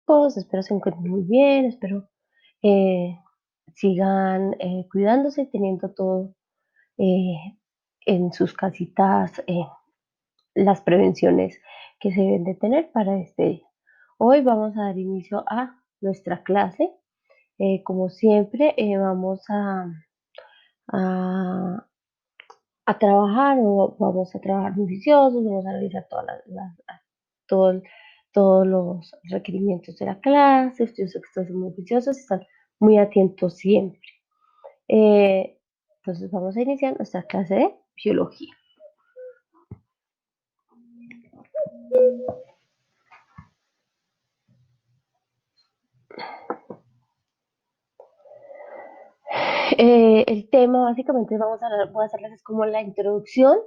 chicos, espero se encuentren muy bien, espero eh, sigan cuidándose, teniendo todo eh, en sus casitas, las prevenciones que se deben de tener para este día. Hoy vamos a dar inicio a nuestra clase. Como siempre, vamos a, a trabajar o vamos a trabajar muy juiciosos, vamos a realizar todo el- todos los requerimientos de la clase. Yo sé que ustedes son muy juiciosos y están muy atentos siempre. Entonces vamos a iniciar nuestra clase de biología. El tema básicamente voy a hacerles es como la introducción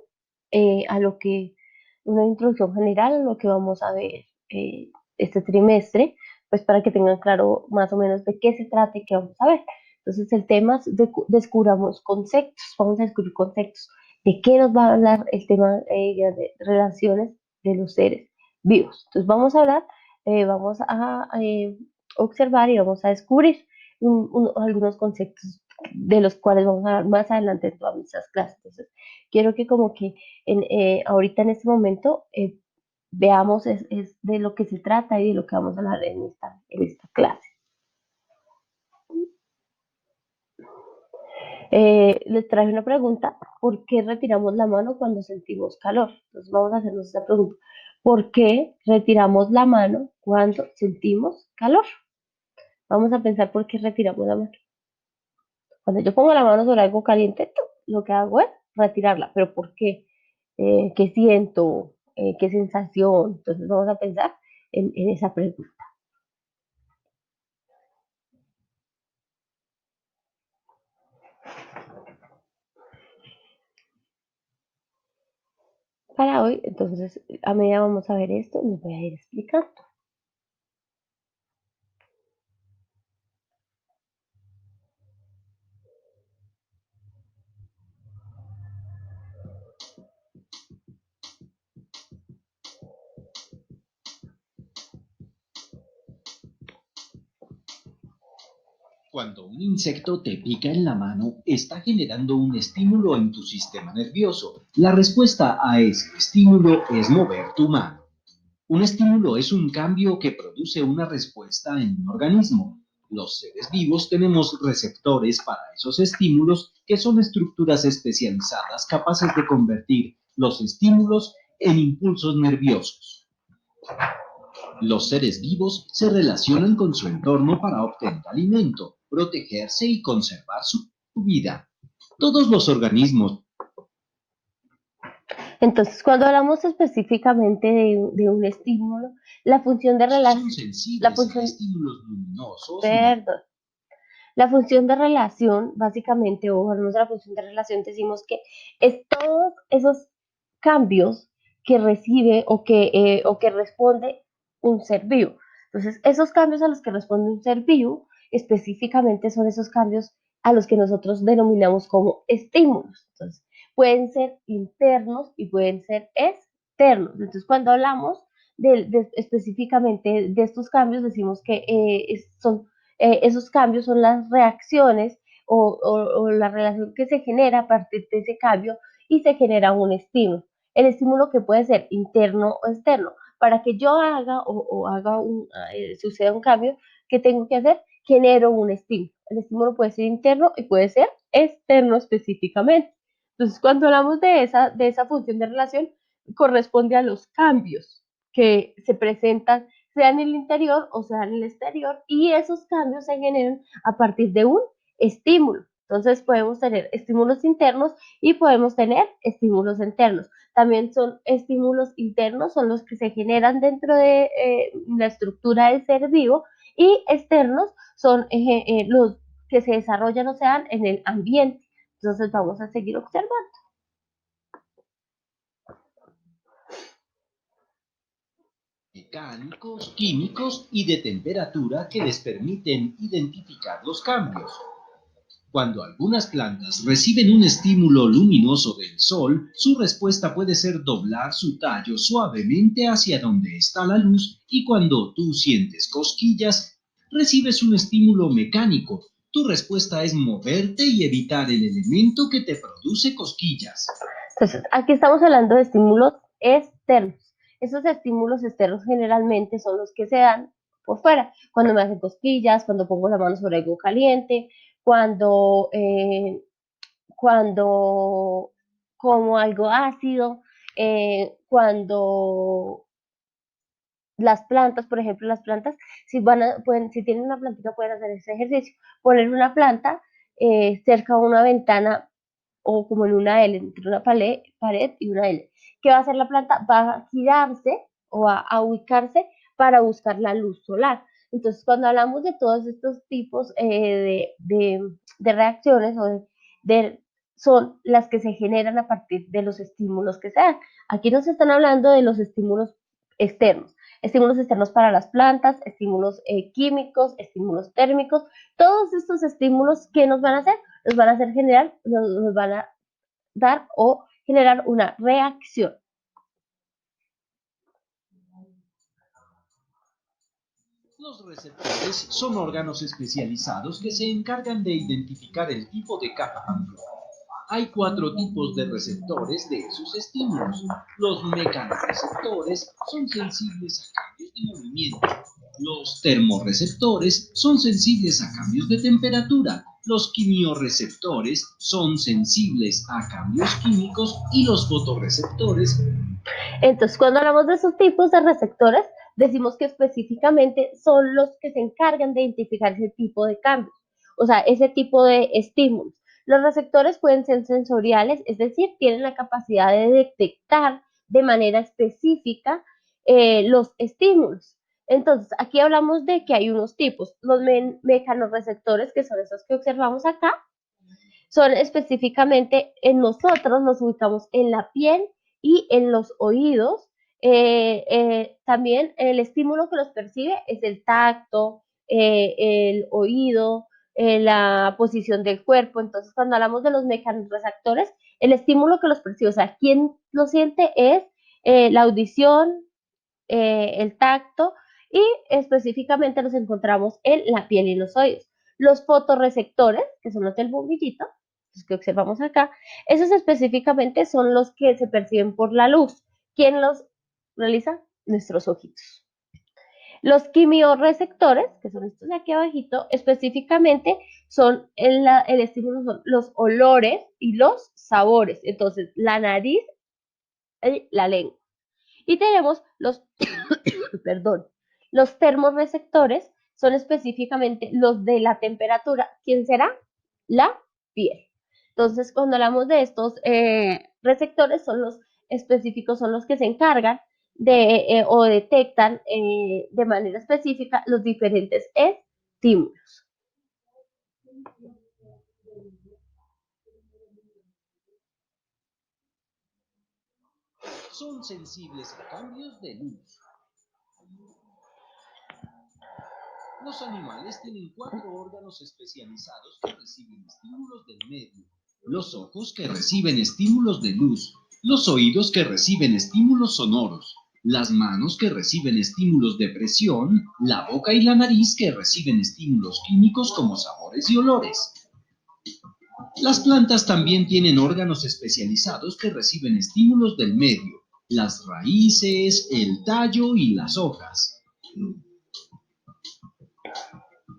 a lo que, una introducción general a lo que vamos a ver este trimestre, pues para que tengan claro más o menos de qué se trata y qué vamos a ver. Entonces el tema es descubramos conceptos, vamos a descubrir conceptos de qué nos va a hablar el tema de relaciones de los seres vivos. Entonces vamos a hablar, vamos a observar y vamos a descubrir algunos conceptos de los cuales vamos a hablar más adelante en todas nuestras clases. Entonces, quiero que como que ahorita en este momento veamos es de lo que se trata y de lo que vamos a hablar en esta clase. Les traje una pregunta: ¿por qué retiramos la mano cuando sentimos calor? Entonces vamos a hacernos esta pregunta: ¿por qué retiramos la mano cuando sentimos calor? Vamos a pensar por qué retiramos la mano. Cuando yo pongo la mano sobre algo caliente, lo que hago es retirarla. ¿Pero por qué? ¿Qué siento? ¿Qué sensación? Entonces vamos a pensar en esa pregunta. Para hoy, entonces, a medida vamos a ver esto, les voy a ir explicando. Cuando un insecto te pica en la mano, está generando un estímulo en tu sistema nervioso. La respuesta a ese estímulo es mover tu mano. Un estímulo es un cambio que produce una respuesta en un organismo. Los seres vivos tenemos receptores para esos estímulos, que son estructuras especializadas capaces de convertir los estímulos en impulsos nerviosos. Los seres vivos se relacionan con su entorno para obtener alimento, protegerse y conservar su vida. Todos los organismos. Entonces, cuando hablamos específicamente de un estímulo, la función de Son relación, la sensibles a función, estímulos luminosos. perdón, la función de relación, básicamente, o hablamos de la función de relación, decimos que es todos esos cambios que recibe o que responde un ser vivo. Entonces, esos cambios a los que responde un ser vivo, específicamente son esos cambios a los que nosotros denominamos como estímulos. Entonces, pueden ser internos y pueden ser externos. Entonces, cuando hablamos específicamente de estos cambios, decimos que son esos cambios son las reacciones o la relación que se genera a partir de ese cambio y se genera un estímulo. El estímulo que puede ser interno o externo. Para que yo haga suceda un cambio, ¿qué tengo que hacer? Genero un estímulo. El estímulo puede ser interno y puede ser externo específicamente. Entonces, cuando hablamos de esa función de relación, corresponde a los cambios que se presentan sea en el interior o sea en el exterior, y esos cambios se generan a partir de un estímulo. Entonces podemos tener estímulos internos y podemos tener estímulos externos. También son estímulos internos, son los que se generan dentro de la estructura del ser vivo, y externos son los que se desarrollan o se dan en el ambiente. Entonces vamos a seguir observando. Mecánicos, químicos y de temperatura que les permiten identificar los cambios. Cuando algunas plantas reciben un estímulo luminoso del sol, su respuesta puede ser doblar su tallo suavemente hacia donde está la luz, y cuando tú sientes cosquillas, recibes un estímulo mecánico. Tu respuesta es moverte y evitar el elemento que te produce cosquillas. Entonces, aquí estamos hablando de estímulos externos. Esos estímulos externos generalmente son los que se dan por fuera, cuando me hacen cosquillas, cuando pongo la mano sobre algo caliente, cuando, cuando como algo ácido, cuando las plantas, por ejemplo, las plantas, si tienen una plantita pueden hacer ese ejercicio, poner una planta cerca de una ventana o como en una L, entre una pared y una L. ¿Qué va a hacer la planta? Va a girarse o a ubicarse para buscar la luz solar. Entonces, cuando hablamos de todos estos tipos de reacciones son las que se generan a partir de los estímulos que se dan. Aquí nos están hablando de los estímulos externos para las plantas, estímulos químicos, estímulos térmicos, todos estos estímulos que nos van a hacer, nos van a hacer generar, nos van a dar o generar una reacción. Los receptores son órganos especializados que se encargan de identificar el tipo de cambio. Hay 4 tipos de receptores de esos estímulos. Los mecanorreceptores son sensibles a cambios de movimiento. Los termorreceptores son sensibles a cambios de temperatura. Los quimiorreceptores son sensibles a cambios químicos y los fotorreceptores. Entonces, cuando hablamos de esos tipos de receptores, decimos que específicamente son los que se encargan de identificar ese tipo de cambios, o sea, ese tipo de estímulos. Los receptores pueden ser sensoriales, es decir, tienen la capacidad de detectar de manera específica los estímulos. Entonces, aquí hablamos de que hay unos tipos, los mecanorreceptores, que son esos que observamos acá, son específicamente en nosotros, nos ubicamos en la piel y en los oídos. También el estímulo que los percibe es el tacto, el oído, la posición del cuerpo. Entonces, cuando hablamos de los mecanorreceptores, el estímulo que los percibe, o sea, quien lo siente es la audición, el tacto, y específicamente los encontramos en la piel y los oídos. Los fotorreceptores, que son los del bombillito, los que observamos acá, esos específicamente son los que se perciben por la luz. ¿Quién los realiza? Nuestros ojitos. Los quimiorreceptores, que son estos de aquí abajito, específicamente son el estímulo, son los olores y los sabores. Entonces, la nariz y la lengua. Y tenemos los, perdón, los termorreceptores, son específicamente los de la temperatura. ¿Quién será? La piel. Entonces, cuando hablamos de estos receptores, son los específicos, son los que se encargan o detectan de manera específica los diferentes estímulos. Son sensibles a cambios de luz. Los animales tienen 4 órganos especializados que reciben estímulos del medio. Los ojos, que reciben estímulos de luz. Los oídos, que reciben estímulos sonoros. Las manos, que reciben estímulos de presión. La boca y la nariz, que reciben estímulos químicos como sabores y olores. Las plantas también tienen órganos especializados que reciben estímulos del medio. Las raíces, el tallo y las hojas.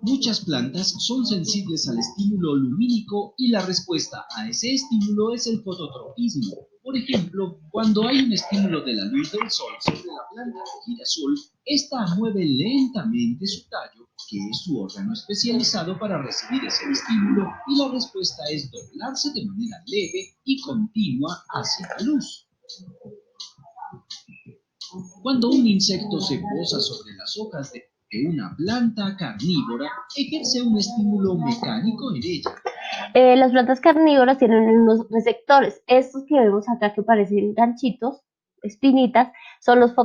Muchas plantas son sensibles al estímulo lumínico y la respuesta a ese estímulo es el fototropismo. Por ejemplo, cuando hay un estímulo de la luz del sol sobre la planta de girasol, ésta mueve lentamente su tallo, que es su órgano especializado para recibir ese estímulo, y la respuesta es doblarse de manera leve y continua hacia la luz. Cuando un insecto se posa sobre las hojas de una planta carnívora, ejerce un estímulo mecánico en ella. Las plantas carnívoras tienen unos receptores. Estos que vemos acá que parecen ganchitos, espinitas, son los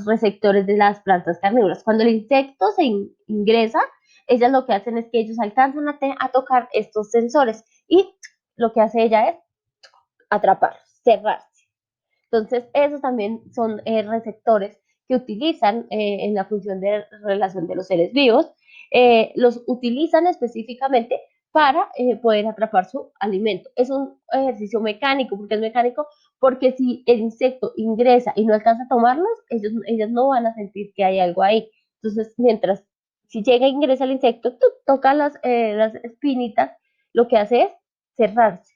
receptores de las plantas carnívoras. Cuando el insecto se ingresa ellas lo que hacen es que ellos alcanzan a tocar estos sensores y lo que hace ella es atraparlos, cerrarse. Entonces, esos también son receptores que utilizan en la función de relación de los seres vivos, los utilizan específicamente para poder atrapar su alimento. Es un ejercicio mecánico, ¿porque es mecánico? Porque si el insecto ingresa y no alcanza a tomarlos, ellos no van a sentir que hay algo ahí. Entonces, mientras si llega e ingresa el insecto, tú tocas las espinitas, lo que hace es cerrarse.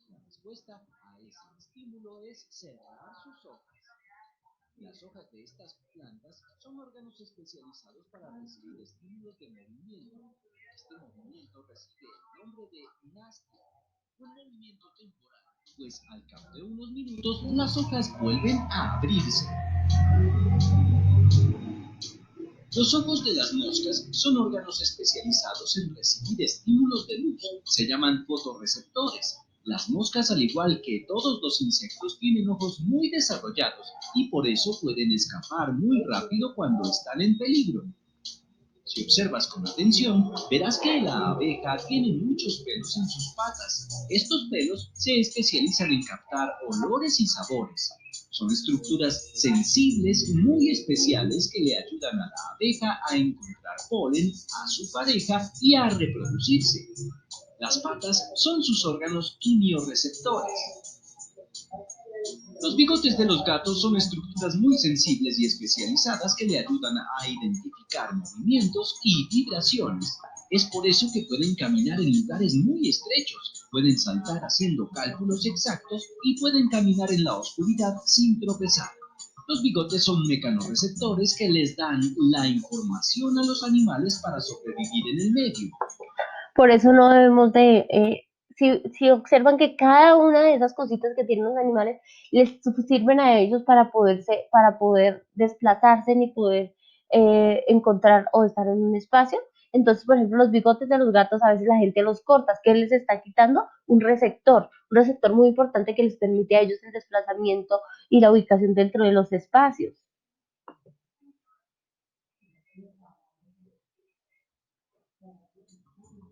La respuesta a ese estímulo es cerrar sus hojas. Las hojas de estas plantas son órganos especializados para recibir estímulos de movimiento. Este movimiento recibe el nombre de nastia, un movimiento temporal, pues al cabo de unos minutos las hojas vuelven a abrirse. Los ojos de las moscas son órganos especializados en recibir estímulos de luz. Se llaman fotorreceptores. Las moscas, al igual que todos los insectos, tienen ojos muy desarrollados y por eso pueden escapar muy rápido cuando están en peligro. Si observas con atención, verás que la abeja tiene muchos pelos en sus patas. Estos pelos se especializan en captar olores y sabores. Son estructuras sensibles muy especiales que le ayudan a la abeja a encontrar polen, a su pareja y a reproducirse. Las patas son sus órganos quimioreceptores. Los bigotes de los gatos son estructuras muy sensibles y especializadas que le ayudan a identificar movimientos y vibraciones. Es por eso que pueden caminar en lugares muy estrechos, pueden saltar haciendo cálculos exactos y pueden caminar en la oscuridad sin tropezar. Los bigotes son mecanorreceptores que les dan la información a los animales para sobrevivir en el medio. Por eso no debemos de, si observan que cada una de esas cositas que tienen los animales les sirven a ellos para poder desplazarse ni poder encontrar o estar en un espacio. Entonces, por ejemplo, los bigotes de los gatos a veces la gente los corta, que les está quitando un receptor muy importante que les permite a ellos el desplazamiento y la ubicación dentro de los espacios.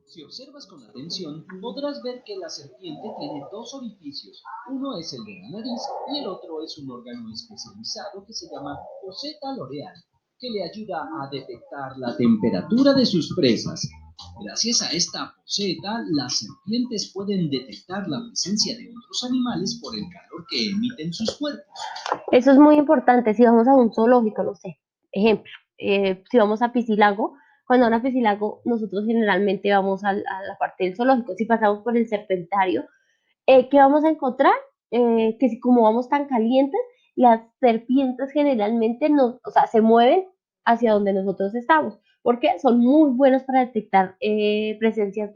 Si observas con atención, podrás ver que la serpiente tiene dos orificios. Uno es el de la nariz y el otro es un órgano especializado que se llama foseta loreal, que le ayuda a detectar la temperatura de sus presas. Gracias a esta foseta, las serpientes pueden detectar la presencia de otros animales por el calor que emiten sus cuerpos. Eso es muy importante. Si vamos a un zoológico, no sé, ejemplo, si vamos a Piscilago, cuando van a Piscilago, nosotros generalmente vamos a la parte del zoológico. Si pasamos por el Serpentario, ¿qué vamos a encontrar? Que si como vamos tan calientes, las serpientes generalmente o sea, se mueven hacia donde nosotros estamos, porque son muy buenos para detectar presencias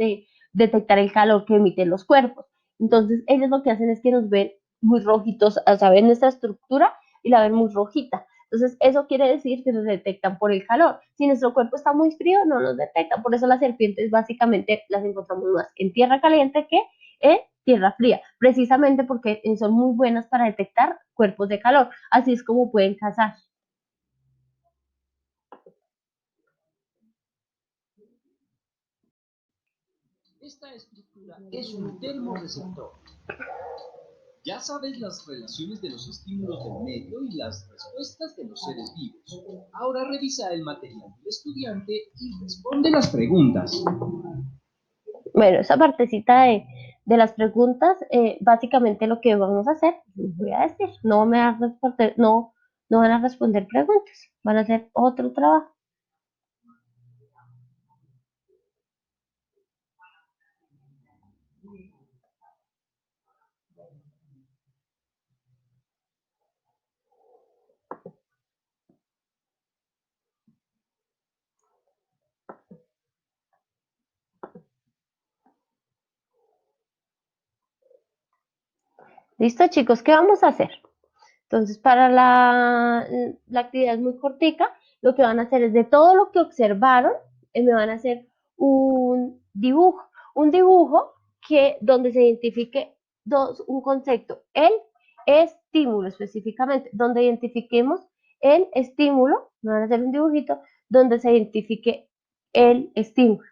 detectar el calor que emiten los cuerpos. Entonces, ellos lo que hacen es que nos ven muy rojitos, o sea, ven nuestra estructura y la ven muy rojita. Entonces, eso quiere decir que nos detectan por el calor. Si nuestro cuerpo está muy frío, no nos detectan. Por eso las serpientes básicamente las encontramos más en tierra caliente que en tierra fría, precisamente porque son muy buenas para detectar cuerpos de calor. Así es como pueden cazar. Esta estructura es un termorreceptor. Ya sabes las relaciones de los estímulos del medio y las respuestas de los seres vivos. Ahora revisa el material del estudiante y responde las preguntas. Bueno, esa partecita de las preguntas, básicamente lo que vamos a hacer, les voy a decir, no van a responder preguntas, van a hacer otro trabajo. ¿Listo, chicos? ¿Qué vamos a hacer? Entonces, para la actividad es muy cortica, lo que van a hacer es de todo lo que observaron, me van a hacer un dibujo que donde se identifique un concepto, el estímulo específicamente, donde identifiquemos el estímulo, me van a hacer un dibujito donde se identifique el estímulo.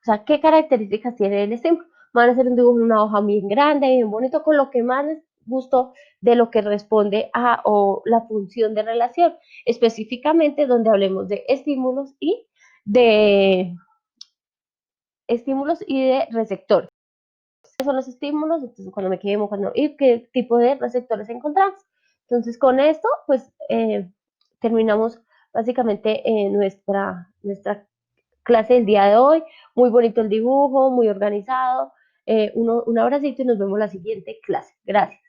O sea, ¿qué características tiene el estímulo? Van a hacer un dibujo en una hoja bien grande, bien bonito, con lo que más les gustó de lo que responde a o la función de relación, específicamente donde hablemos de de estímulos y de receptores. ¿Qué son los estímulos? Entonces, cuando me quemo, y qué tipo de receptores encontramos. Entonces, con esto, pues, terminamos básicamente nuestra clase del día de hoy. Muy bonito el dibujo, muy organizado. Un abracito y nos vemos la siguiente clase. Gracias.